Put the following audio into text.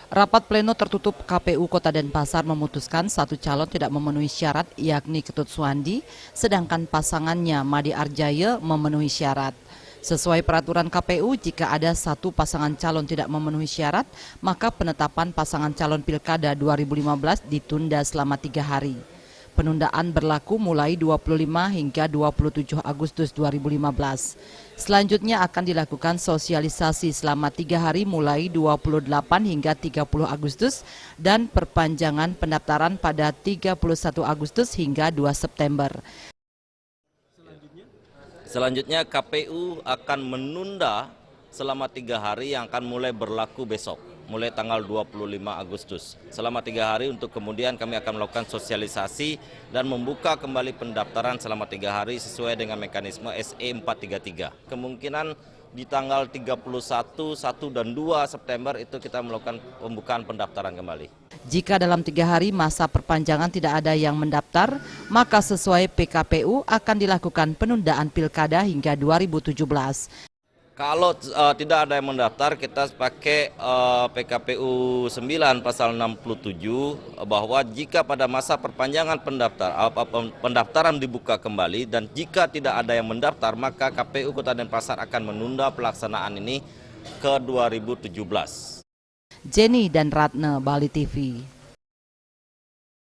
Rapat pleno tertutup KPU Kota Denpasar memutuskan satu calon tidak memenuhi syarat, yakni Ketut Suhandi, sedangkan pasangannya Made Arjaya memenuhi syarat. Sesuai peraturan KPU, jika ada satu pasangan calon tidak memenuhi syarat, maka penetapan pasangan calon Pilkada 2015 ditunda selama 3 hari. Penundaan berlaku mulai 25 hingga 27 Agustus 2015. Selanjutnya akan dilakukan sosialisasi selama 3 hari mulai 28 hingga 30 Agustus dan perpanjangan pendaftaran pada 31 Agustus hingga 2 September. Selanjutnya KPU akan menunda selama 3 hari yang akan mulai berlaku besok, mulai tanggal 25 Agustus. Selama 3 hari untuk kemudian kami akan melakukan sosialisasi dan membuka kembali pendaftaran selama 3 hari sesuai dengan mekanisme SE 433. Kemungkinan di tanggal 31, 1 dan 2 September itu kita melakukan pembukaan pendaftaran kembali. Jika dalam 3 hari masa perpanjangan tidak ada yang mendaftar, maka sesuai PKPU akan dilakukan penundaan pilkada hingga 2017. Kalau tidak ada yang mendaftar, kita pakai PKPU 9 pasal 67 bahwa jika pada masa perpanjangan pendaftaran dibuka kembali dan jika tidak ada yang mendaftar, maka KPU Kota Denpasar akan menunda pelaksanaan ini ke 2017. Jenny dan Ratna, Bali TV.